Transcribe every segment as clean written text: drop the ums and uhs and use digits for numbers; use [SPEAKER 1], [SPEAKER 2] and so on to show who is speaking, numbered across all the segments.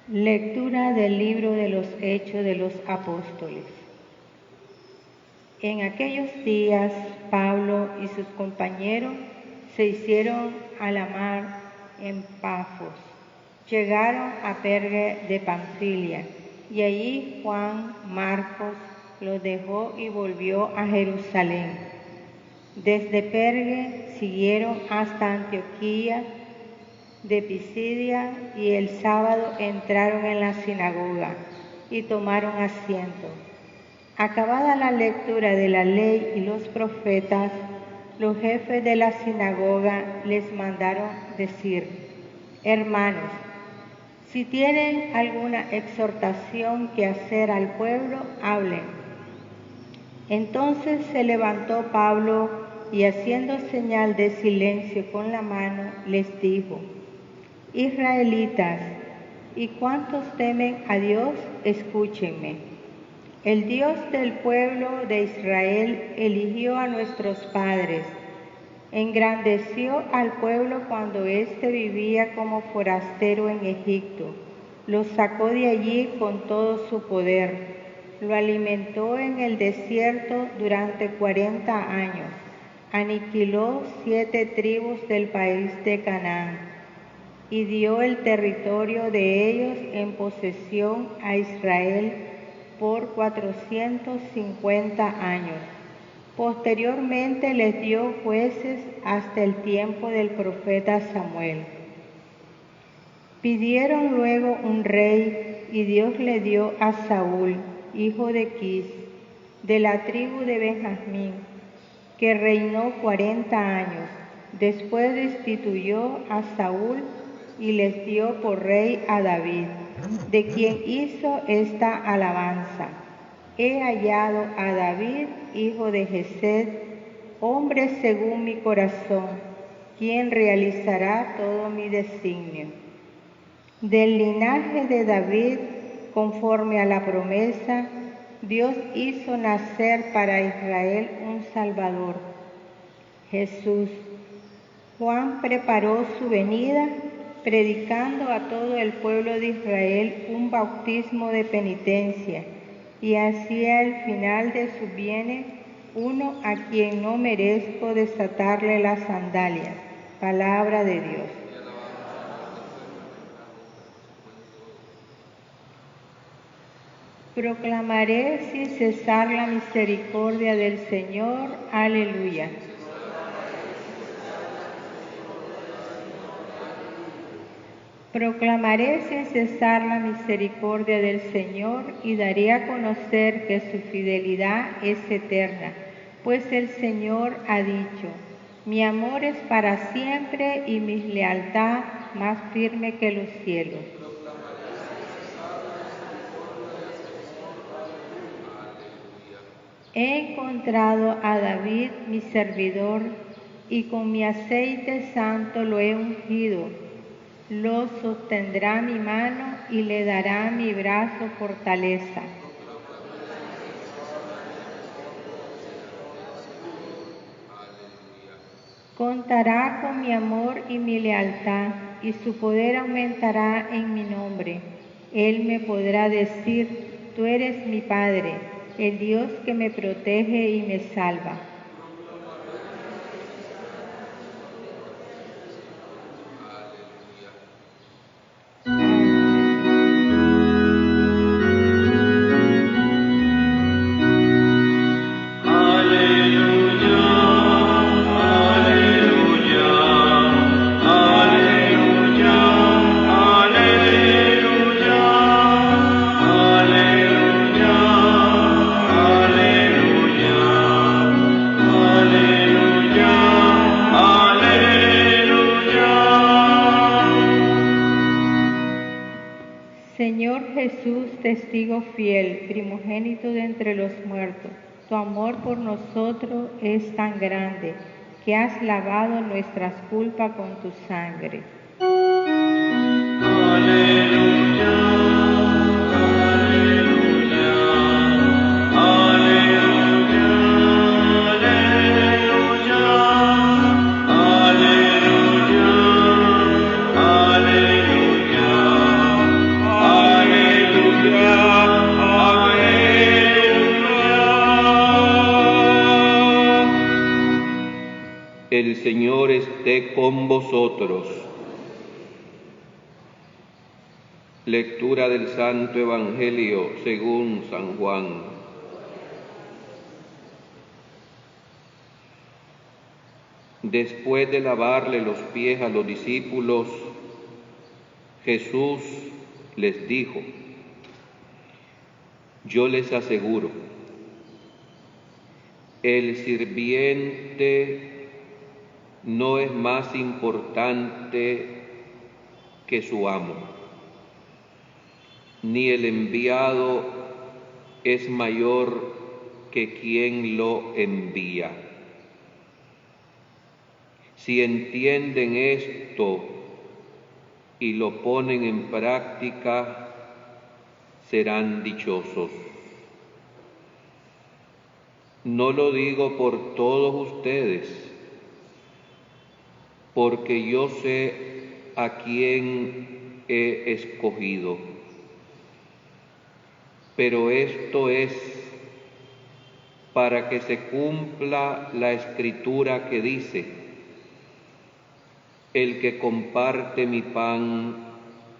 [SPEAKER 1] Lectura del libro de los Hechos de los Apóstoles. En aquellos días, Pablo y sus compañeros se hicieron a la mar en Pafos. Llegaron a Perge de Panfilia, y allí Juan Marcos los dejó y volvió a Jerusalén. Desde Perge siguieron hasta Antioquía de Pisidia, y el sábado entraron en la sinagoga y tomaron asiento. Acabada la lectura de la ley y los profetas, los jefes de la sinagoga les mandaron decir: hermanos, si tienen alguna exhortación que hacer al pueblo, hablen. Entonces se levantó Pablo y, haciendo señal de silencio con la mano, les dijo: israelitas, y cuantos temen a Dios, escúchenme. El Dios del pueblo de Israel eligió a nuestros padres, engrandeció al pueblo cuando éste vivía como forastero en Egipto, lo sacó de allí con todo su poder, lo alimentó en el desierto durante 40 años, aniquiló 7 tribus del país de Canaán, y dio el territorio de ellos en posesión a Israel por 450 años. Posteriormente les dio jueces hasta el tiempo del profeta Samuel. Pidieron luego un rey, y Dios le dio a Saúl, hijo de Quis, de la tribu de Benjamín, que reinó 40 años. Después destituyó a Saúl y les dio por rey a David, de quien hizo esta alabanza: he hallado a David, hijo de Jesed, hombre según mi corazón, quien realizará todo mi designio. Del linaje de David, conforme a la promesa, Dios hizo nacer para Israel un Salvador, Jesús. Juan preparó su venida, predicando a todo el pueblo de Israel un bautismo de penitencia, y hacia el final de sus bienes uno a quien no merezco desatarle las sandalias. Palabra de Dios. Proclamaré sin cesar la misericordia del Señor. Aleluya. Proclamaré sin cesar la misericordia del Señor y daré a conocer que su fidelidad es eterna, pues el Señor ha dicho: mi amor es para siempre y mi lealtad más firme que los cielos. He encontrado a David, mi servidor, y con mi aceite santo lo he ungido. Lo sostendrá mi mano y le dará mi brazo fortaleza. Contará con mi amor y mi lealtad, y su poder aumentará en mi nombre. Él me podrá decir: tú eres mi Padre, el Dios que me protege y me salva. Señor Jesús, testigo fiel, primogénito de entre los muertos, tu amor por nosotros es tan grande, que has lavado nuestras culpas con tu sangre.
[SPEAKER 2] esté con vosotros. Lectura del Santo Evangelio según San Juan. Después de lavarle los pies a los discípulos, Jesús les dijo: yo les aseguro, el sirviente no es más importante que su amo, ni el enviado es mayor que quien lo envía. Si entienden esto y lo ponen en práctica, serán dichosos. No lo digo por todos ustedes, porque yo sé a quién he escogido. Pero esto es para que se cumpla la escritura que dice: el que comparte mi pan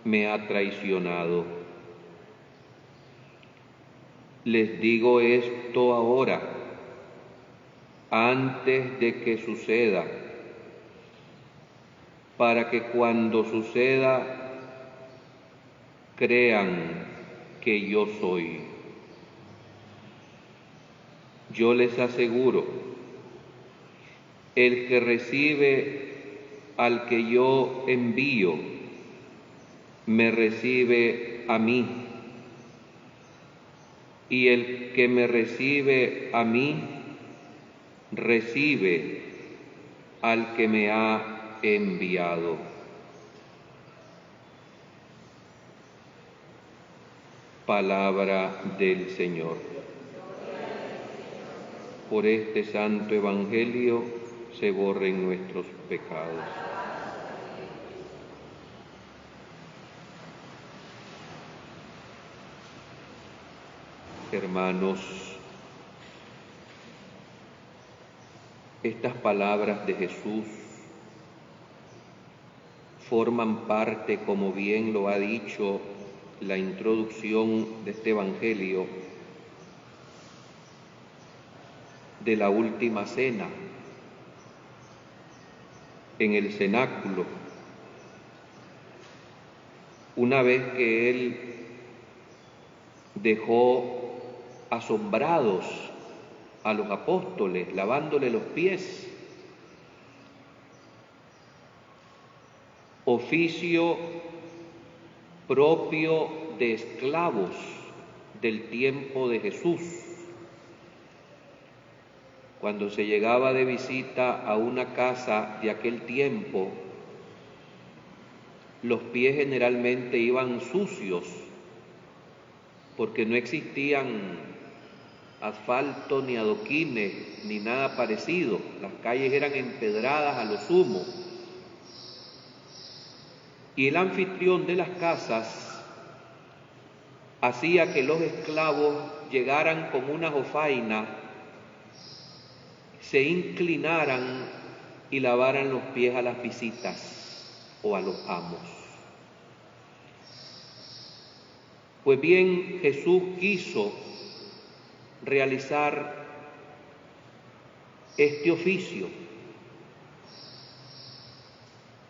[SPEAKER 2] me ha traicionado. Les digo esto ahora, antes de que suceda, para que cuando suceda crean que yo soy. Yo les aseguro, el que recibe al que yo envío, me recibe a mí, y el que me recibe a mí, recibe al que me ha enviado. Palabra del Señor. Por este santo evangelio se borren nuestros pecados. Hermanos, estas palabras de Jesús forman parte, como bien lo ha dicho la introducción de este evangelio, de la última cena en el cenáculo. Una vez que Él dejó asombrados a los apóstoles, lavándole los pies, oficio propio de esclavos del tiempo de Jesús. Cuando se llegaba de visita a una casa de aquel tiempo, los pies generalmente iban sucios, porque no existían asfalto, ni adoquines, ni nada parecido. Las calles eran empedradas a lo sumo. Y el anfitrión de las casas hacía que los esclavos llegaran con una jofaina, se inclinaran y lavaran los pies a las visitas o a los amos. Pues bien, Jesús quiso realizar este oficio.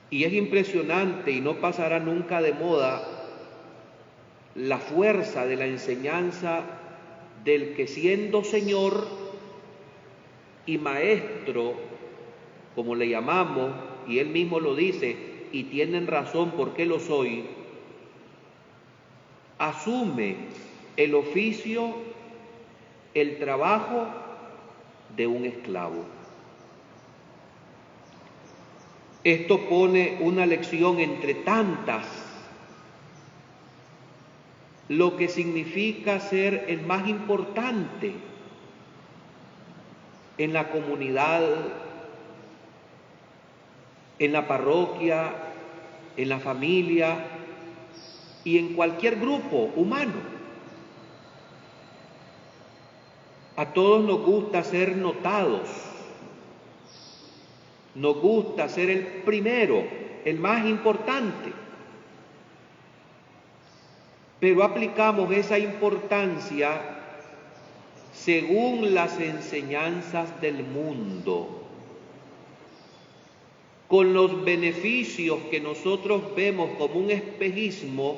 [SPEAKER 2] Y es impresionante, y no pasará nunca de moda, la fuerza de la enseñanza del que, siendo Señor y Maestro, como le llamamos, y Él mismo lo dice, y tienen razón porque lo soy, asume el oficio, el trabajo de un esclavo. Esto pone una lección entre tantas, lo que significa ser el más importante en la comunidad, en la parroquia, en la familia y en cualquier grupo humano. A todos nos gusta ser notados, Nos gusta ser el primero, el más importante. Pero aplicamos esa importancia según las enseñanzas del mundo, con los beneficios que nosotros vemos como un espejismo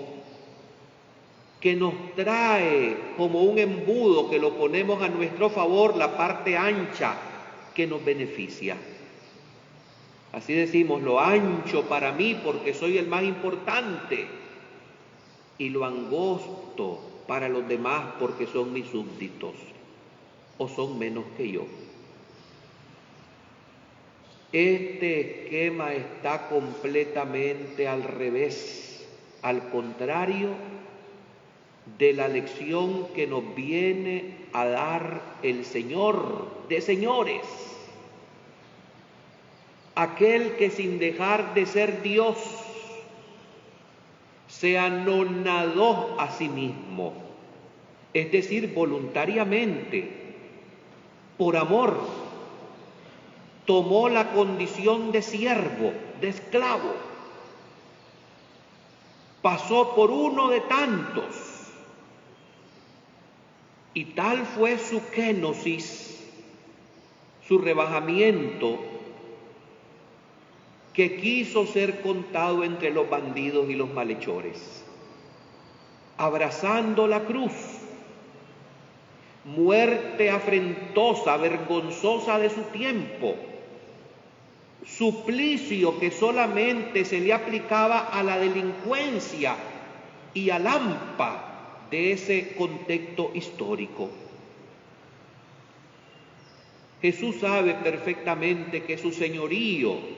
[SPEAKER 2] que nos trae como un embudo que lo ponemos a nuestro favor, la parte ancha que nos beneficia. Así decimos, lo ancho para mí porque soy el más importante, y lo angosto para los demás porque son mis súbditos o son menos que yo. Este esquema está completamente al revés, al contrario de la lección que nos viene a dar el Señor de señores, aquel que sin dejar de ser Dios se anonadó a sí mismo, es decir, voluntariamente, por amor, tomó la condición de siervo, de esclavo, pasó por uno de tantos, y tal fue su kénosis, su rebajamiento, que quiso ser contado entre los bandidos y los malhechores, abrazando la cruz, muerte afrentosa, vergonzosa de su tiempo, suplicio que solamente se le aplicaba a la delincuencia y al hampa de ese contexto histórico. Jesús sabe perfectamente que su señorío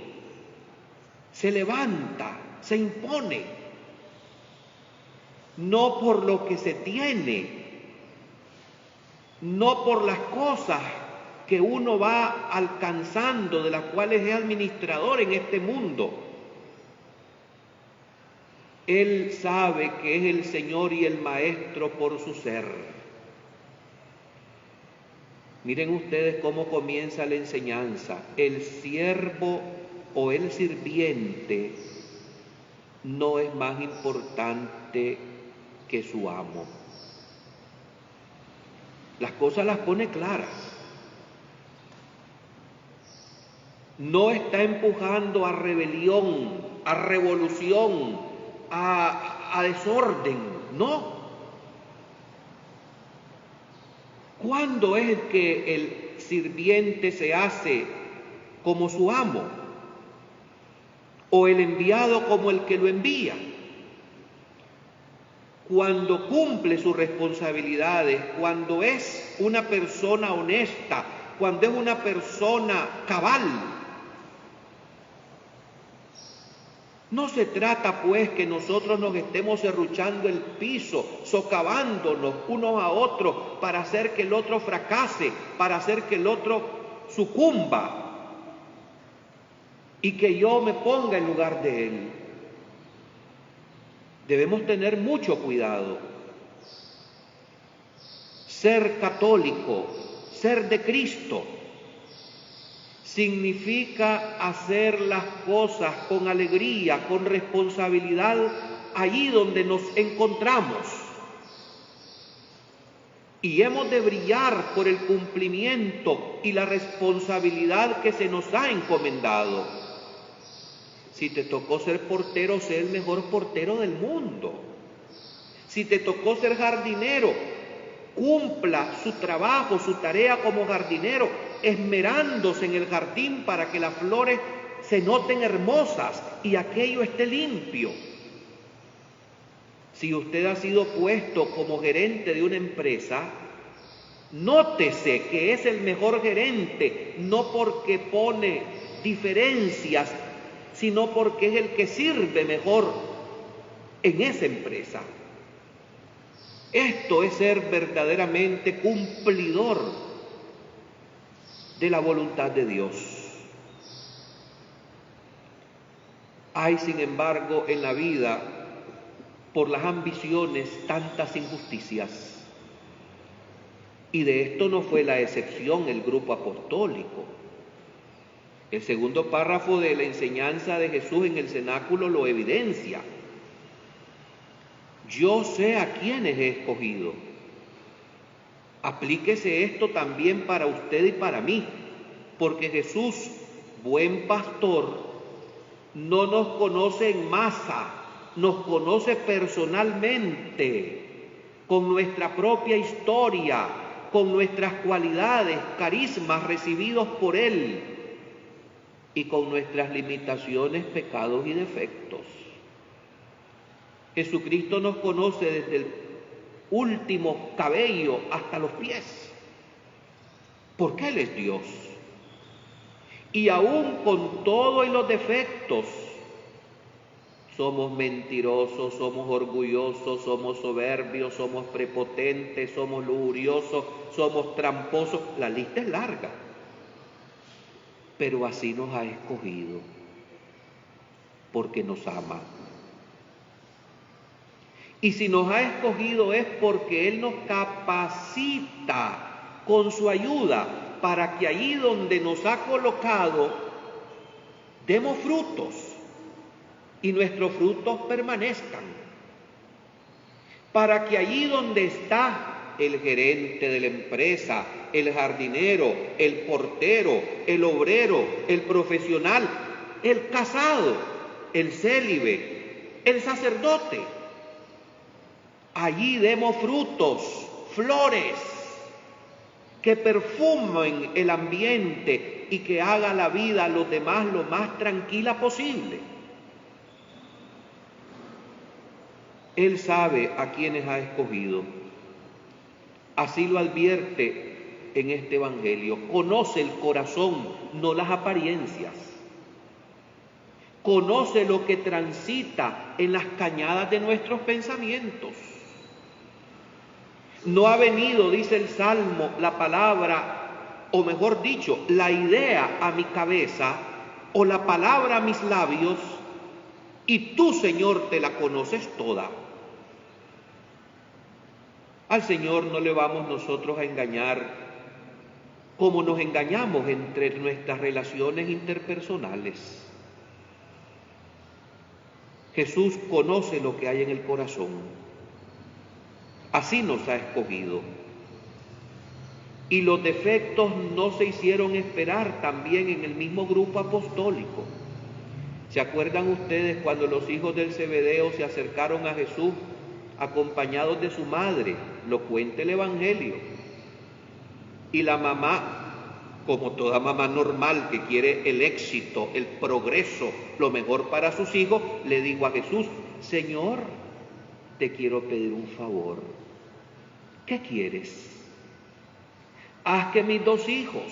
[SPEAKER 2] se levanta, se impone, no por lo que se tiene, no por las cosas que uno va alcanzando, de las cuales es administrador en este mundo. Él sabe que es el Señor y el Maestro por su ser. Miren ustedes cómo comienza la enseñanza. El siervo o el sirviente no es más importante que su amo. Las cosas las pone claras. No está empujando a rebelión, a revolución, a desorden, no. ¿Cuándo es que el sirviente se hace como su amo? ¿O el enviado como el que lo envía? Cuando cumple sus responsabilidades, cuando es una persona honesta, cuando es una persona cabal. No se trata pues que nosotros nos estemos serruchando el piso, socavándonos unos a otros para hacer que el otro fracase, para hacer que el otro sucumba y que yo me ponga en lugar de él. Debemos tener mucho cuidado. Ser católico, ser de Cristo, significa hacer las cosas con alegría, con responsabilidad, allí donde nos encontramos. Y hemos de brillar por el cumplimiento y la responsabilidad que se nos ha encomendado. Si te tocó ser portero, sé el mejor portero del mundo. Si te tocó ser jardinero, cumpla su trabajo, su tarea como jardinero, esmerándose en el jardín para que las flores se noten hermosas y aquello esté limpio. Si usted ha sido puesto como gerente de una empresa, nótese que es el mejor gerente, no porque pone diferencias, sino porque es el que sirve mejor en esa empresa. Esto es ser verdaderamente cumplidor de la voluntad de Dios. Hay, sin embargo, en la vida, por las ambiciones, tantas injusticias. Y de esto no fue la excepción el grupo apostólico. El segundo párrafo de la enseñanza de Jesús en el cenáculo lo evidencia. Yo sé a quiénes he escogido. Aplíquese esto también para usted y para mí, porque Jesús, buen pastor, no nos conoce en masa, nos conoce personalmente, con nuestra propia historia, con nuestras cualidades, carismas recibidos por Él y con nuestras limitaciones, pecados y defectos. Jesucristo nos conoce desde el último cabello hasta los pies, porque Él es Dios. Y aún con todo y los defectos, somos mentirosos, somos orgullosos, somos soberbios, somos prepotentes, somos lujuriosos, somos tramposos. La lista es larga, pero así nos ha escogido, porque nos ama. Y si nos ha escogido es porque Él nos capacita con su ayuda para que allí donde nos ha colocado demos frutos y nuestros frutos permanezcan. Para que allí donde está el gerente de la empresa, el jardinero, el portero, el obrero, el profesional, el casado, el célibe, el sacerdote, allí demos frutos, flores, que perfumen el ambiente y que haga la vida a los demás lo más tranquila posible. Él sabe a quienes ha escogido. Así lo advierte en este evangelio. Conoce el corazón, no las apariencias. Conoce lo que transita en las cañadas de nuestros pensamientos. No ha venido, dice el Salmo, la palabra, o mejor dicho, la idea a mi cabeza, o la palabra a mis labios, y tú, Señor, te la conoces toda. Al Señor no le vamos nosotros a engañar como nos engañamos entre nuestras relaciones interpersonales. Jesús conoce lo que hay en el corazón. Así nos ha escogido. Y los defectos no se hicieron esperar también en el mismo grupo apostólico. ¿Se acuerdan ustedes cuando los hijos del Zebedeo se acercaron a Jesús acompañados de su madre? Lo cuenta el Evangelio. Y la mamá, como toda mamá normal que quiere el éxito, el progreso, lo mejor para sus hijos, le dijo a Jesús: Señor, te quiero pedir un favor. ¿Qué quieres? Haz que mis dos hijos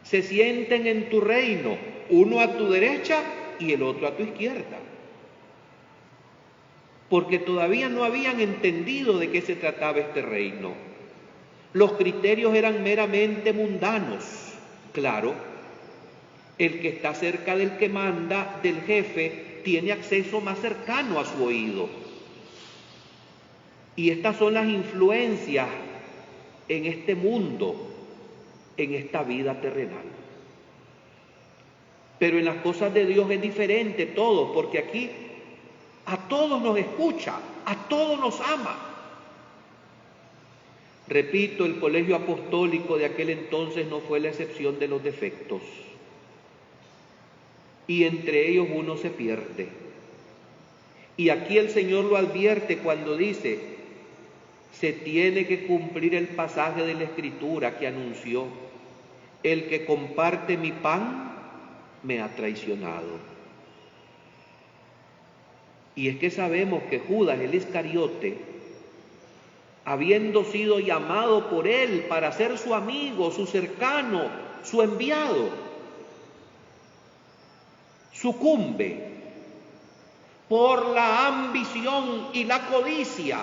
[SPEAKER 2] se sienten en tu reino, uno a tu derecha y el otro a tu izquierda. Porque todavía no habían entendido de qué se trataba este reino. Los criterios eran meramente mundanos. Claro, el que está cerca del que manda, del jefe, tiene acceso más cercano a su oído. Y estas son las influencias en este mundo, en esta vida terrenal. Pero en las cosas de Dios es diferente todo, porque aquí a todos nos escucha, a todos nos ama. Repito, el colegio apostólico de aquel entonces no fue la excepción de los defectos. Y entre ellos uno se pierde. Y aquí el Señor lo advierte cuando dice: se tiene que cumplir el pasaje de la Escritura que anunció: el que comparte mi pan me ha traicionado. Y es que sabemos que Judas, el Iscariote, habiendo sido llamado por él para ser su amigo, su cercano, su enviado, sucumbe por la ambición y la codicia,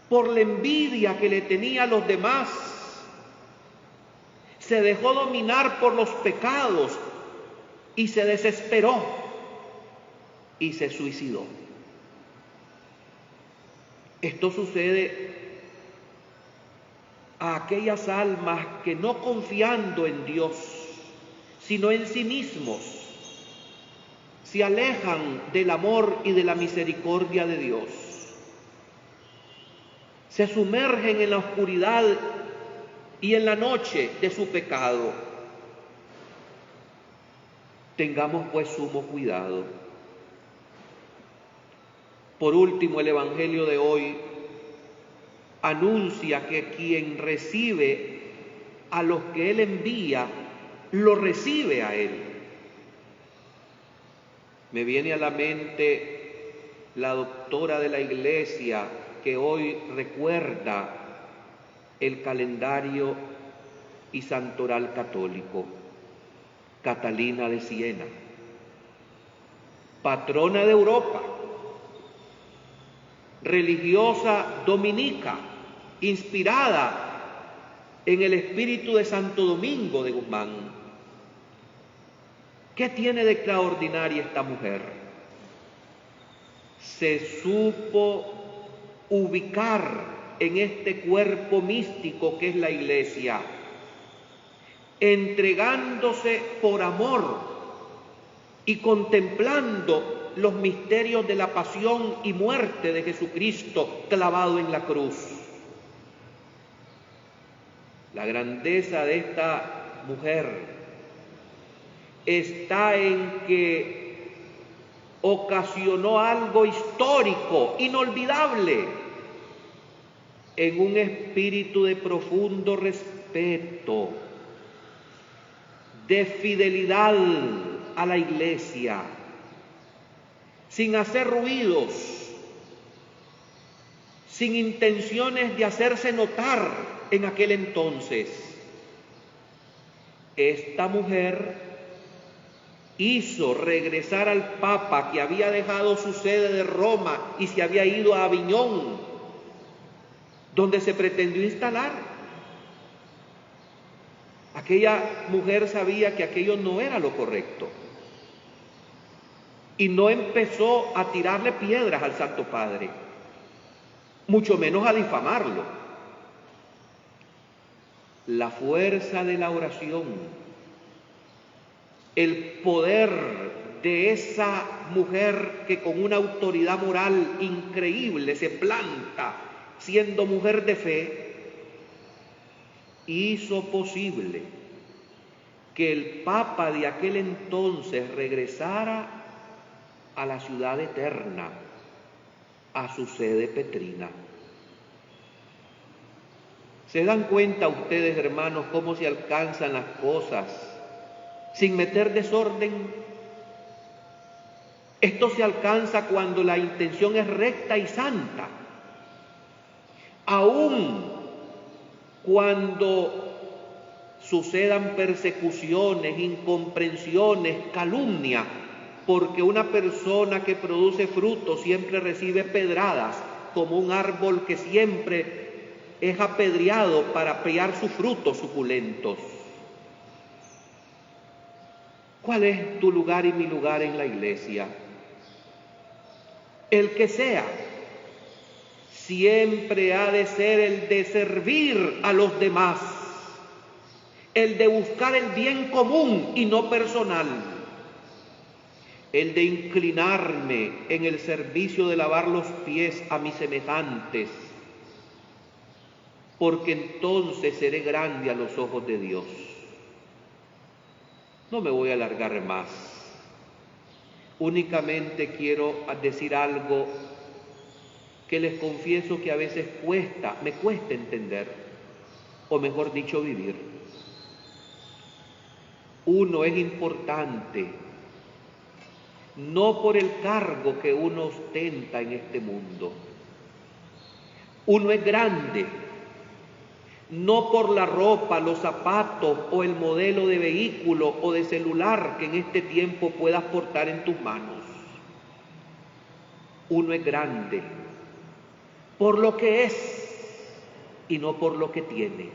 [SPEAKER 2] por la envidia que le tenía a los demás. Se dejó dominar por los pecados y se desesperó y se suicidó. Esto sucede a aquellas almas que, no confiando en Dios, sino en sí mismos. Se alejan del amor y de la misericordia de Dios. Se sumergen en la oscuridad y en la noche de su pecado. Tengamos pues sumo cuidado. Por último, el Evangelio de hoy anuncia que quien recibe a los que Él envía, lo recibe a Él. Me viene a la mente la doctora de la Iglesia que hoy recuerda el calendario y santoral católico, Catalina de Siena, patrona de Europa, religiosa dominica, inspirada en el espíritu de Santo Domingo de Guzmán. ¿Qué tiene de extraordinaria esta mujer? Se supo ubicar en este cuerpo místico que es la Iglesia, entregándose por amor y contemplando los misterios de la pasión y muerte de Jesucristo clavado en la cruz. La grandeza de esta mujer está en que ocasionó algo histórico, inolvidable, en un espíritu de profundo respeto, de fidelidad a la Iglesia, sin hacer ruidos, sin intenciones de hacerse notar en aquel entonces. Esta mujer hizo regresar al Papa, que había dejado su sede de Roma y se había ido a Aviñón, donde se pretendió instalar. Aquella mujer sabía que aquello no era lo correcto y no empezó a tirarle piedras al Santo Padre, mucho menos a difamarlo. La fuerza de la oración, el poder de esa mujer que con una autoridad moral increíble se planta siendo mujer de fe, hizo posible que el Papa de aquel entonces regresara a la ciudad eterna, a su sede petrina. ¿Se dan cuenta ustedes, hermanos, cómo se alcanzan las cosas sin meter desorden? Esto se alcanza cuando la intención es recta y santa. Aún cuando sucedan persecuciones, incomprensiones, calumnia, porque una persona que produce frutos siempre recibe pedradas, como un árbol que siempre es apedreado para pegar sus frutos suculentos. ¿Cuál es tu lugar y mi lugar en la Iglesia? El que sea, siempre ha de ser el de servir a los demás, el de buscar el bien común y no personal, el de inclinarme en el servicio de lavar los pies a mis semejantes, porque entonces seré grande a los ojos de Dios. No me voy a alargar más. Únicamente quiero decir algo que les confieso que a veces me cuesta entender, o mejor dicho, vivir. Uno es importante, no por el cargo que uno ostenta en este mundo. Uno es grande, no por la ropa, los zapatos o el modelo de vehículo o de celular que en este tiempo puedas portar en tus manos. Uno es grande por lo que es y no por lo que tiene.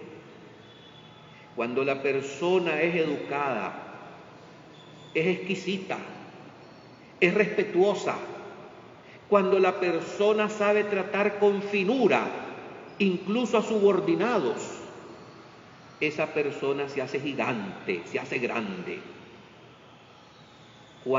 [SPEAKER 2] Cuando la persona es educada, es exquisita, es respetuosa, cuando la persona sabe tratar con finura incluso a subordinados, esa persona se hace gigante, se hace grande.